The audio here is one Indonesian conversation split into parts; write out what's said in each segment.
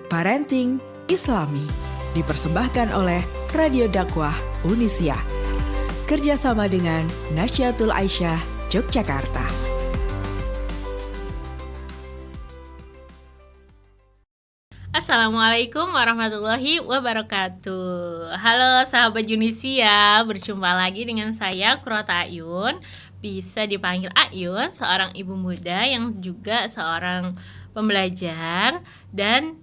Parenting Islami dipersembahkan oleh Radio Dakwah Unisia. Kerjasama dengan Nasyatul Aisyah Yogyakarta. Assalamualaikum warahmatullahi wabarakatuh. Halo sahabat Unisia, berjumpa lagi dengan saya Qurrata Ayun. Bisa dipanggil Ayun, seorang ibu muda yang juga seorang pembelajar dan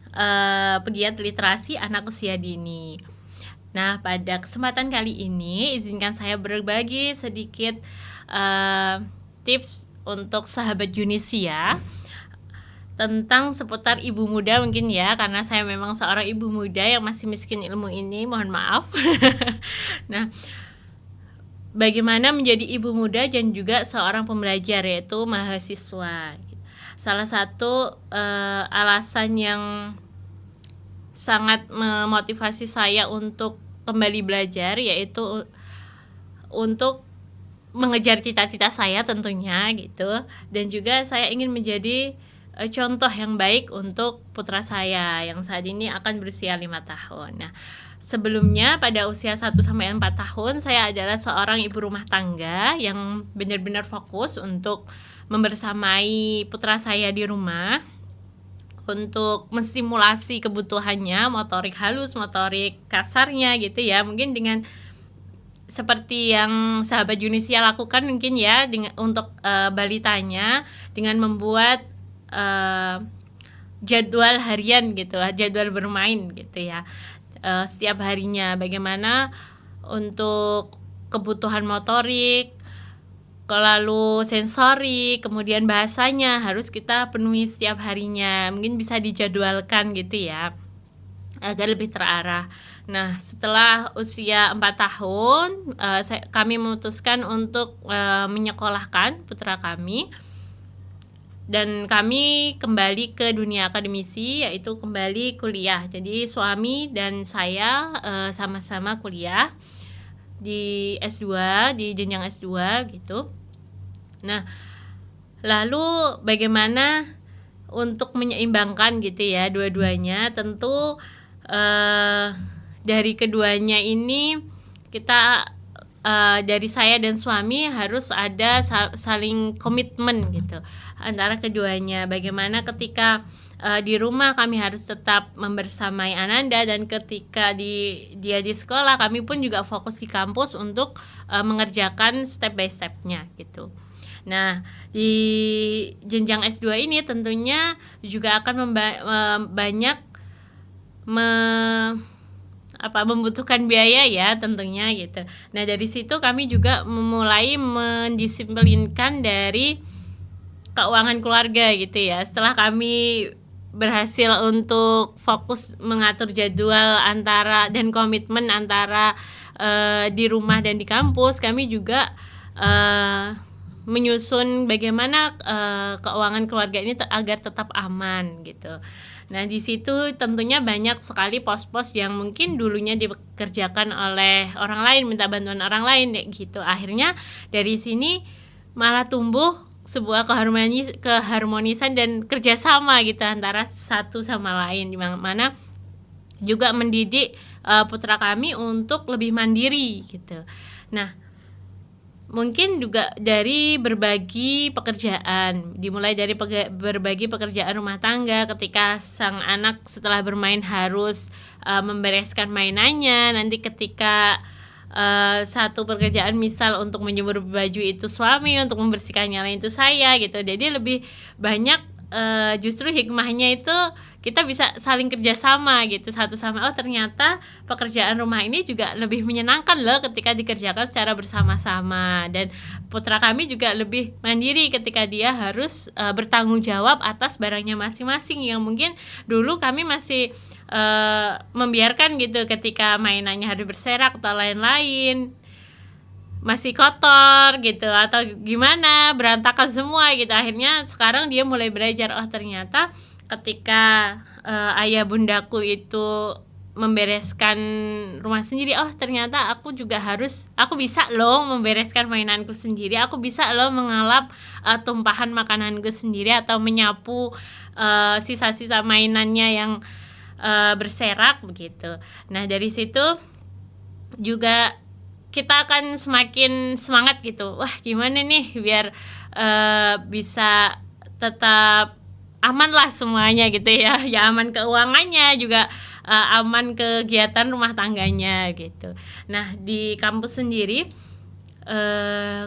pegiat literasi anak usia dini. Nah, pada kesempatan kali ini izinkan saya berbagi sedikit tips untuk sahabat Unisia tentang seputar ibu muda mungkin ya, karena saya memang seorang ibu muda yang masih miskin ilmu ini, mohon maaf. Nah, bagaimana menjadi ibu muda dan juga seorang pembelajar, yaitu mahasiswa. Salah satu alasan yang sangat memotivasi saya untuk kembali belajar yaitu untuk mengejar cita-cita saya tentunya gitu, dan juga saya ingin menjadi contoh yang baik untuk putra saya yang saat ini akan berusia 5 tahun. Nah, sebelumnya pada usia 1-4 tahun saya adalah seorang ibu rumah tangga yang benar-benar fokus untuk membersamai putra saya di rumah untuk menstimulasi kebutuhannya, motorik halus, motorik kasarnya gitu ya. Mungkin dengan seperti yang sahabat Unisia lakukan mungkin ya untuk balitanya dengan membuat jadwal harian gitu, jadwal bermain gitu ya. Setiap harinya bagaimana untuk kebutuhan motorik, lalu sensori, kemudian bahasanya harus kita penuhi setiap harinya. Mungkin bisa dijadwalkan gitu ya, agar lebih terarah. Nah, setelah usia 4 tahun, kami memutuskan untuk menyekolahkan putra kami. Dan kami kembali ke dunia akademisi, yaitu kembali kuliah. Jadi suami dan saya sama-sama kuliah di S2, di jenjang S2 gitu. Nah, lalu bagaimana untuk menyeimbangkan gitu ya dua-duanya? Tentu dari keduanya ini kita dari saya dan suami harus ada saling komitmen gitu antara keduanya. Bagaimana ketika di rumah kami harus tetap membersamai Ananda, dan ketika dia di sekolah kami pun juga fokus di kampus untuk mengerjakan step by stepnya gitu. Nah, di jenjang S2 ini tentunya juga akan banyak membutuhkan biaya ya tentunya gitu. Nah, dari situ kami juga memulai mendisiplinkan dari keuangan keluarga gitu ya. Setelah kami berhasil untuk fokus mengatur jadwal dan komitmen antara di rumah dan di kampus, kami juga menyusun bagaimana keuangan keluarga ini agar tetap aman gitu. Nah, di situ tentunya banyak sekali pos-pos yang mungkin dulunya dikerjakan oleh orang lain, minta bantuan orang lain gitu. Akhirnya dari sini malah tumbuh sebuah keharmonisan dan kerjasama gitu antara satu sama lain, di mana juga mendidik putra kami untuk lebih mandiri gitu. Nah, mungkin juga dari berbagi pekerjaan, dimulai dari berbagi pekerjaan rumah tangga ketika sang anak setelah bermain harus membereskan mainannya. Nanti ketika satu pekerjaan misal untuk menjemur baju itu suami, untuk membersihkan yang lain itu saya gitu. Jadi lebih banyak justru hikmahnya itu kita bisa saling kerjasama gitu satu sama ternyata pekerjaan rumah ini juga lebih menyenangkan loh ketika dikerjakan secara bersama-sama, dan putra kami juga lebih mandiri ketika dia harus bertanggung jawab atas barangnya masing-masing, yang mungkin dulu kami masih membiarkan gitu ketika mainannya harus berserak atau lain-lain, masih kotor gitu atau gimana, berantakan semua gitu. Akhirnya sekarang dia mulai belajar, oh ternyata ketika ayah bundaku itu membereskan rumah sendiri, oh ternyata aku bisa loh membereskan mainanku sendiri, aku bisa loh mengalap tumpahan makananku sendiri atau menyapu sisa-sisa mainannya yang berserak begitu. Nah dari situ juga kita akan semakin semangat gitu. Wah gimana nih biar bisa tetap aman lah semuanya gitu ya. Ya aman keuangannya juga, aman kegiatan rumah tangganya gitu. Nah di kampus sendiri,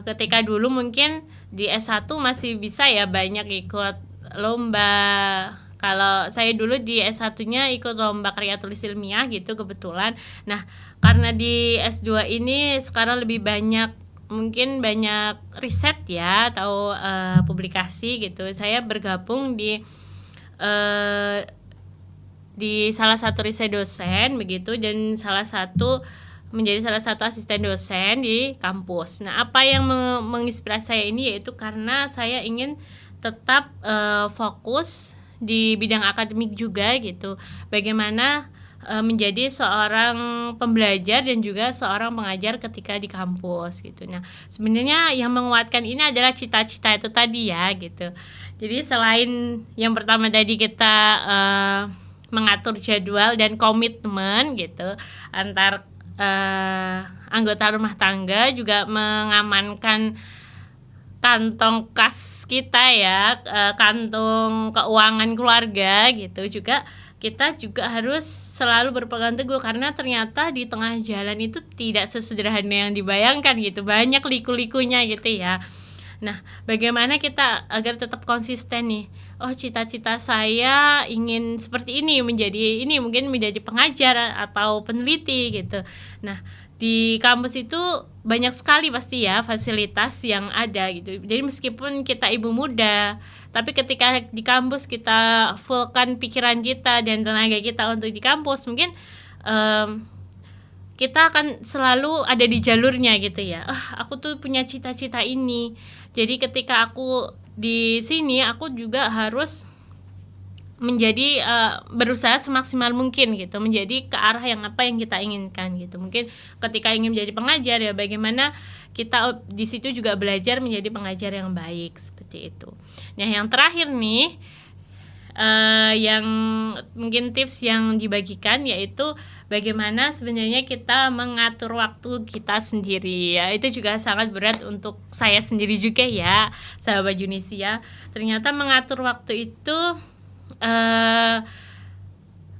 ketika dulu mungkin di S1 masih bisa ya banyak ikut lomba. Kalau saya dulu di S1-nya ikut lomba karya tulis ilmiah gitu kebetulan. Nah, karena di S2 ini sekarang lebih banyak, mungkin banyak riset ya atau publikasi gitu. Saya bergabung di salah satu riset dosen begitu, dan menjadi salah satu asisten dosen di kampus. Nah, apa yang menginspirasi saya ini yaitu karena saya ingin tetap fokus di bidang akademik juga gitu. Bagaimana menjadi seorang pembelajar dan juga seorang pengajar ketika di kampus gitu. Nah, sebenarnya yang menguatkan ini adalah cita-cita itu tadi ya gitu. Jadi selain yang pertama tadi kita mengatur jadwal dan komitmen gitu antar anggota rumah tangga, juga mengamankan kantong kas kita ya, kantong keuangan keluarga gitu. Juga kita juga harus selalu berpegang teguh, karena ternyata di tengah jalan itu tidak sesederhana yang dibayangkan gitu, banyak liku-likunya gitu ya. Nah, bagaimana kita agar tetap konsisten nih? Oh, cita-cita saya ingin seperti ini, mungkin menjadi pengajar atau peneliti gitu. Nah, di kampus itu banyak sekali pasti ya fasilitas yang ada gitu. Jadi meskipun kita ibu muda, tapi ketika di kampus kita fullkan pikiran kita dan tenaga kita untuk di kampus, mungkin kita akan selalu ada di jalurnya gitu ya. Aku tuh punya cita-cita ini. Jadi ketika aku di sini, aku juga harus menjadi berusaha semaksimal mungkin gitu, menjadi ke arah yang apa yang kita inginkan gitu. Mungkin ketika ingin menjadi pengajar ya bagaimana kita di situ juga belajar menjadi pengajar yang baik seperti itu. Nah, yang terakhir nih, yang mungkin tips yang dibagikan yaitu bagaimana sebenarnya kita mengatur waktu kita sendiri ya. Itu juga sangat berat untuk saya sendiri juga ya, sahabat Junisia. Ternyata mengatur waktu itu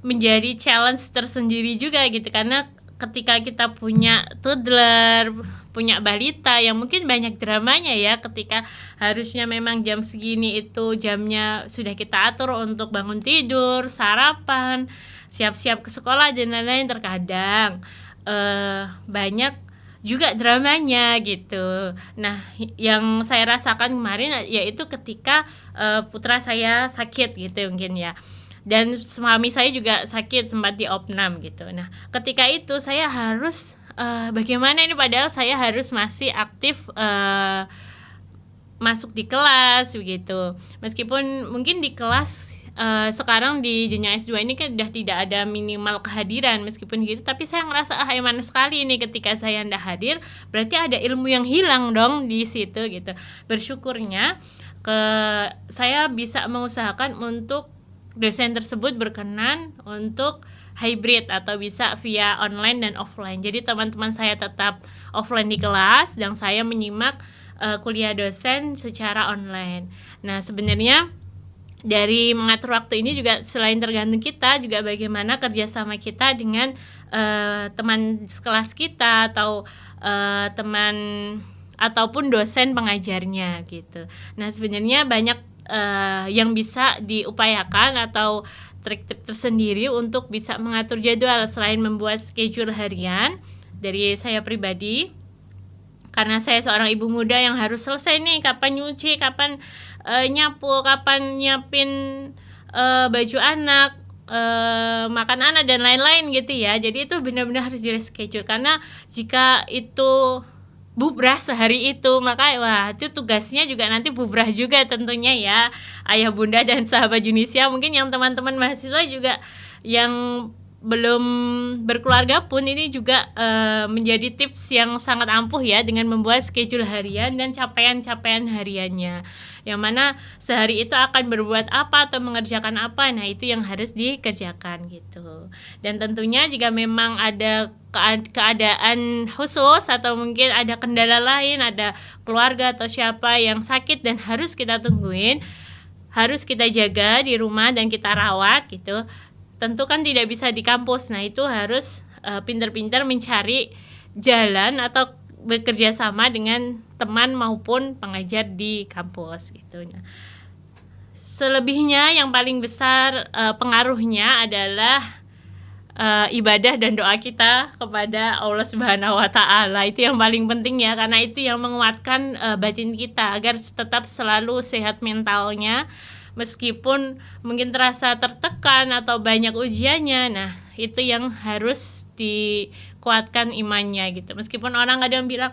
menjadi challenge tersendiri juga gitu, karena ketika kita punya toddler, punya balita yang mungkin banyak dramanya ya, ketika harusnya memang jam segini itu jamnya sudah kita atur untuk bangun tidur, sarapan, siap-siap ke sekolah dan lain-lain, terkadang banyak juga dramanya gitu. Nah, yang saya rasakan kemarin yaitu ketika putra saya sakit gitu mungkin ya. Dan suami saya juga sakit, sempat di opnam gitu. Nah, ketika itu saya harus bagaimana ini, padahal saya harus masih aktif masuk di kelas begitu. Meskipun mungkin di kelas sekarang di jenjang S2 ini kan udah tidak ada minimal kehadiran, meskipun gitu tapi saya ngerasa eman sekali nih ketika saya ndak hadir, berarti ada ilmu yang hilang dong di situ gitu. Bersyukurnya saya bisa mengusahakan untuk dosen tersebut berkenan untuk hybrid atau bisa via online dan offline. Jadi teman-teman saya tetap offline di kelas dan saya menyimak kuliah dosen secara online. Nah, sebenarnya dari mengatur waktu ini juga selain tergantung kita, juga bagaimana kerjasama kita dengan teman sekelas kita atau teman ataupun dosen pengajarnya gitu. Nah, sebenarnya banyak yang bisa diupayakan atau trik-trik tersendiri untuk bisa mengatur jadwal selain membuat schedule harian. Dari saya pribadi, karena saya seorang ibu muda yang harus selesai nih, kapan nyuci, kapan nyapu, kapan nyiapin baju anak, makan anak dan lain-lain gitu ya. Jadi itu benar-benar harus di-reschedule, karena jika itu bubrah sehari itu, maka wah itu tugasnya juga nanti bubrah juga tentunya ya, ayah bunda dan sahabat Junisia. Mungkin yang teman-teman mahasiswa juga yang belum berkeluarga pun ini juga menjadi tips yang sangat ampuh ya, dengan membuat schedule harian dan capaian-capaian hariannya, yang mana sehari itu akan berbuat apa atau mengerjakan apa. Nah, itu yang harus dikerjakan gitu. Dan tentunya jika memang ada keadaan khusus atau mungkin ada kendala lain, ada keluarga atau siapa yang sakit dan harus kita tungguin, harus kita jaga di rumah dan kita rawat gitu, tentu kan tidak bisa di kampus. Nah, itu harus pintar-pintar mencari jalan atau bekerja sama dengan teman maupun pengajar di kampus gitu. Nah, selebihnya yang paling besar pengaruhnya adalah ibadah dan doa kita kepada Allah Subhanahu wa taala. Itu yang paling penting ya, karena itu yang menguatkan batin kita agar tetap selalu sehat mentalnya. Meskipun mungkin terasa tertekan atau banyak ujiannya, nah itu yang harus dikuatkan imannya gitu. Meskipun orang kadang bilang,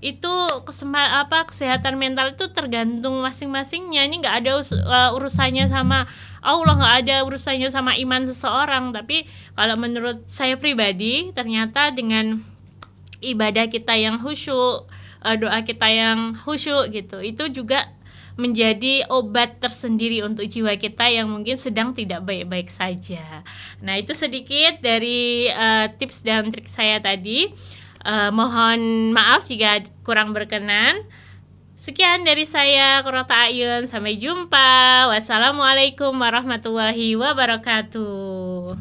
itu kesehatan mental itu tergantung masing-masingnya, ini nggak ada urusannya sama Allah, nggak ada urusannya sama iman seseorang. Tapi kalau menurut saya pribadi, ternyata dengan ibadah kita yang khusyuk, doa kita yang khusyuk gitu, itu juga menjadi obat tersendiri untuk jiwa kita yang mungkin sedang tidak baik-baik saja. Nah, itu sedikit dari tips dan trik saya tadi. Mohon maaf jika kurang berkenan. Sekian dari saya, Qurrata A'yun. Sampai jumpa. Wassalamualaikum warahmatullahi wabarakatuh.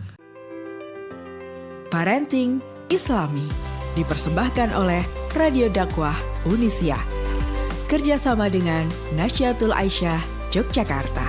Parenting Islami dipersembahkan oleh Radio Dakwah Unisia. Kerjasama dengan Nasyatul Aisyah Yogyakarta.